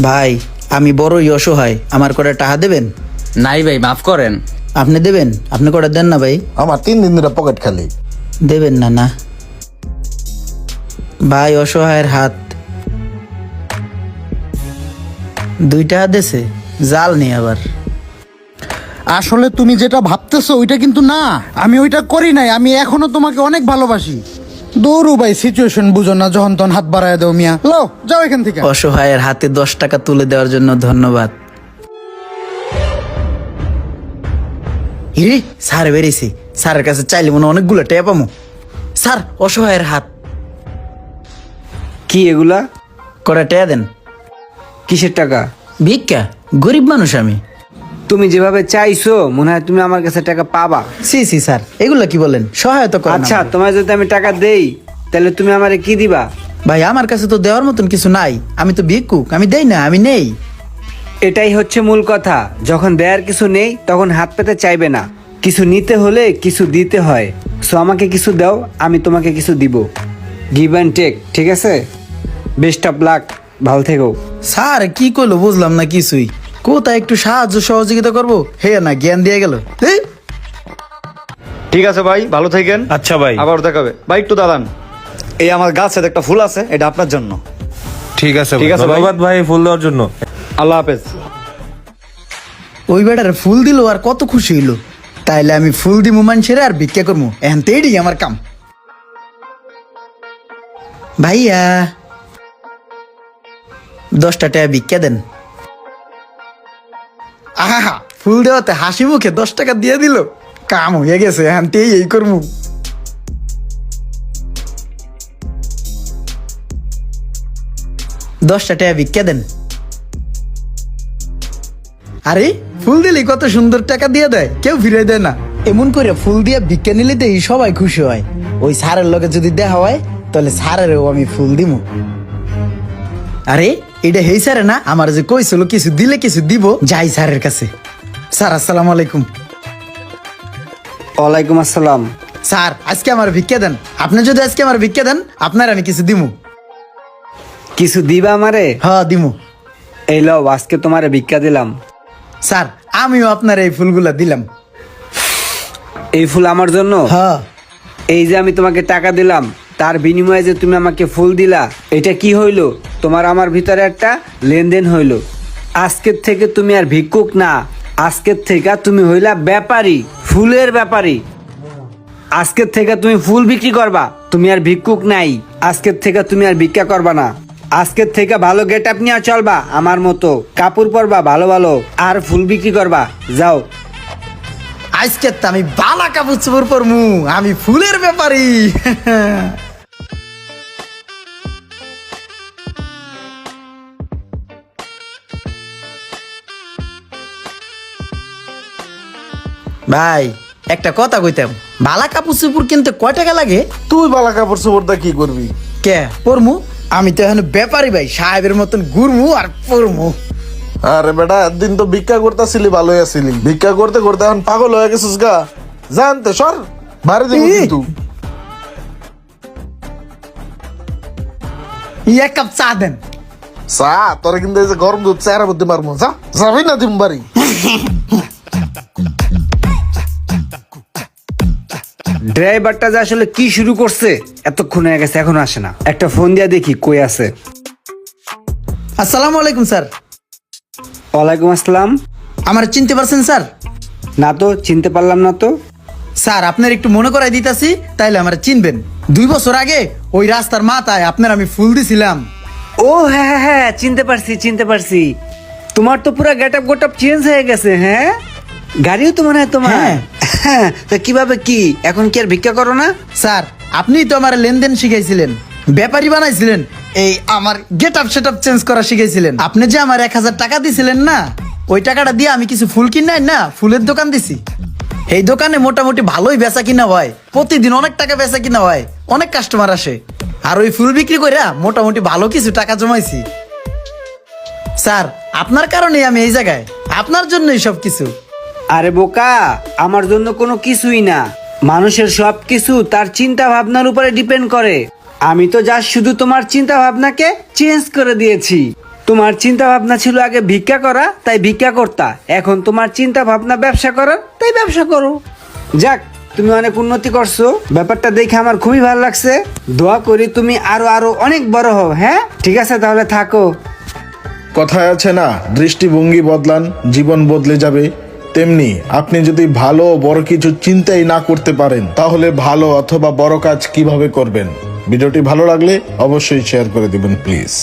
ভাই আমি বড়ই অসহায়, আমার কটা টাকা দেবেন? নাই ভাই, মাফ করেন। আপনি দেবেন? আপনি কটা দেন না ভাই। আমার 3 দিন ধরে পকেট খালি। দেবেন না? না ভাই, অসহায়ের হাত। 2 টাকা দেছে, জাল নেই আবার। আসলে তুমি যেটা ভাবতেছো ওইটা কিন্তু না, আমি ওইটা করি নাই। আমি এখনো তোমাকে অনেক ভালোবাসি। দৌড়ু ভাই, সিচুয়েশন বুঝো না, যখন তখন হাত বাড়ায় দাও মিয়া। লো যাও এখান থেকে। অসহায়ের হাতে 10 টাকা তুলে দেওয়ার জন্য ধন্যবাদ। ইরে স্যার বেরিয়েছি, স্যারের কাছে চাইলে মনে হয় অনেকগুলো টাকা পামো। স্যার, অসহায়ের হাত। কি এগুলা? কটা টাকা দেন। কিসের টাকা? ভিক্ষা, গরিব মানুষ আমি। তুমি যেভাবে চাইছো মনে হয় তুমি আমার কাছে টাকা পাবা। সি সি স্যার, এগুলো কি বলেন? সহায়তা করেন। আচ্ছা, আমাকে। তোমায় যদি আমি টাকা দেই তাহলে তুমি আমারে কি দিবা? ভাই আমার কাছে তো দেওয়ার মতন কিছু নাই, আমি তো ভিক্ষুক, আমি দেই না, আমি নেই। এটাই হচ্ছে মূল কথা। যখন দেয়ার কিছু নেই তখন হাত পেতে চাইবে না। কিছু নিতে হলে কিছু দিতে হয়। সো আমাকে কিছু দাও, আমি তোমাকে কিছু দিব। গিভ অ্যান্ড টেক, ঠিক আছে? বেস্ট অফ লাক, ভালো থেকো। স্যার কি করলো বুঝলাম না কিছুই। কোথায় একটু সাহায্য সহযোগিতা করবো, হে না জ্ঞান দিয়ে গেল। ঠিক আছে ভাই, ভালো থাকেন। আচ্ছা ভাই, আবার দেখাবে ভাই, একটু দাঁড়ান। এই আমার গাছে একটা ফুল আছে, এটা আপনার জন্য। ঠিক আছে ঠিক ভাই, আছে ভাই। ধন্যবাদ ভাই ফুল দেওয়ার জন্য। আল্লাহ হাফেজ। ওই বেটারে ফুল দিল আর কত খুশি হইলো। তাইলে আমি ফুল দিমু মানুষের আর ভিক্ষা করবো, এখন তো এটাই আমার কাম। ভাইয়া 10 টাকা ভিক্ষা দেন। আহা, ফুল দেওয়াতে হাসি মুখে 10 টাকা দিয়ে দিল, কাম হয়ে গেছে। এখন তো এই করবো। দশটা টাকা ভিক্ষা দেন। আরে ফুল দিলে কত সুন্দর টাকা দিয়ে দেয়, কেউ ফিরে দেয় না। এমন করে ফুল দিয়ে ভিক্ষা নিলে তো এই সবাই খুশি হয়। ওই স্যারের লগে যদি দেখা হয় তাহলে স্যারেরও আমি ফুল দিমু। আরে এটা হেই স্যারে না, আমার যে কইছিল কিছু দিলে কিছু দিব। যাই স্যারের কাছে। স্যার আসসালামু আলাইকুম। ওয়ালাইকুম আসসালাম। স্যার আজকে আমার ভিক্ষা দেন। আপনি যদি আজকে আমার ভিক্ষা দেন, আপনার আমি কিছু দিমু। কিছু দিবা আমারে? হ্যাঁ দিমু। এই লও, আজকে তোমারে ভিক্ষা দিলাম। স্যার আমিও আপনার এই ফুলগুলা দিলাম। এই ফুল আমার জন্য? হ্যাঁ। এই যে আমি তোমাকে টাকা দিলাম, তার বিনিময়ে যে তুমি আমাকে ফুল দিলা, এটা কি হইলো? তোমার আমার ভিতরে একটা লেনদেন হইলো। আজকের থেকে তুমি আর ভিক্ষুক না, আজকের থেকে তুমি হইলা ব্যাপারী, ফুলের ব্যাপারী। আজকের থেকে তুমি ফুল বিক্রি করবা, তুমি আর ভিক্ষুক নাই। আজকের থেকে তুমি আর ভিক্ষা করবা না। আজকের থেকে ভালো গেট আপ নিয়ে চলবা, আমার মতো কাপড় পরবা ভালো ভালো, আর ফুল বিক্রি করবা। যাও। আজকে তো আমি বালা কাপড় চোপড় পরমু, আমি ফুলের ব্যাপারী। ভাই একটা কথা কইতাম, বালা কাপড় চোপড় কিনতে কয় টাকা লাগে? তুই বালা কাপড় চোপড়টা কি করবি? কে পরমু? আমি তো এখন ব্যাপারী ভাই, সাহেবের মতন ঘুরমু আর পরমু। আরে বেটা, একদিন তো ভিক্ষা করতেছিলি, ভালোই আছিলি। ভিক্ষা করতে করতে এখন পাগল হয়ে গেছিস গা। জানতে সর, বাড়ি দেবো কিন্তু। এক কাপ চা দেন। চা তোরা কিন্তু এই যে গরম দুধ চেহারা বুদ্ধি মারবো। যা, যাবি না তুমি বাড়ি? ড্রাইভারটা যে আসলে কি শুরু করছে, এতক্ষণ হয়ে গেছে এখনো আসে না। একটা ফোন দিয়া দেখি কই আছে। আসসালামু আলাইকুম স্যার। ওয়ালাইকুম আসসালাম। আমার চিনতে পারছেন স্যার? না তো, চিনতে পারলাম না তো। স্যার আপনার একটু মনে করাই দিতাছি, তাইলে আমার চিনবেন। 2 বছর আগে ওই রাস্তার মাথায় আপনার আমি ফুল দিছিলাম। ও হ্যাঁ হ্যাঁ হ্যাঁ, চিনতে পারছি চিনতে পারছি। তোমার তো পুরো গেট আপ চেঞ্জ হয়ে গেছে। হ্যাঁ, গাড়িও তো মনে হয় তোমার। হ্যাঁ। হ্যাঁ, তো কিভাবে কি এখন কি আর ভিক্ষা করো না? স্যার আপনিই তো আমার লেনদেন শিখাইছিলেন, ব্যাপারী বানাইছিলেন, এই আমার get up set up change করা শিখাইছিলেন। আপনি যে আমার 1000 টাকা দিছিলেন না, ওই টাকাটা দিয়ে আমি কিছু ফুল কিনাই না, ফুলের দোকান দিছি। এই দোকানে মোটামুটি ভালোই বেচা কিনা হয়, প্রতিদিন অনেক টাকা বেচা কিনা হয়, অনেক কাস্টমার আসে। আর ওই ফুল বিক্রি করে মোটামুটি ভালো কিছু টাকা জমাইছি। স্যার আপনার কারণেই আমি এই জায়গায়, আপনার জন্যই সব কিছু। আরে বোকা, আমার জন্য কোনো কিছুই না। মানুষের সব কিছু তার চিন্তা ভাবনার উপরে ডিপেন্ড করে। আমি তো যা শুধু তোমার চিন্তা ভাবনাকে চেঞ্জ করে দিয়েছি। তোমার চিন্তা ভাবনা ছিল আগে ভিক্ষা করা, তাই ভিক্ষা করতা। এখন তোমার চিন্তা ভাবনা ব্যবসা করার, তাই ব্যবসা করো। যাক, তুমি অনেক উন্নতি করছো, ব্যাপারটা দেখে আমার খুবই ভালো লাগছে। দোয়া করি তুমি আরো আরো অনেক বড় হও। হ্যাঁ, ঠিক আছে, তাহলে থাকো। কথায় আছে না, দৃষ্টিভঙ্গি বদলান জীবন বদলে যাবে। তেমনি আপনি যদি ভালো ও বড় কিছু চিন্তাই না করতে পারেন, তাহলে ভালো অথবা বড় কাজ কিভাবে করবেন? ভিডিওটি ভালো লাগলে অবশ্যই শেয়ার করে দিবেন প্লিজ।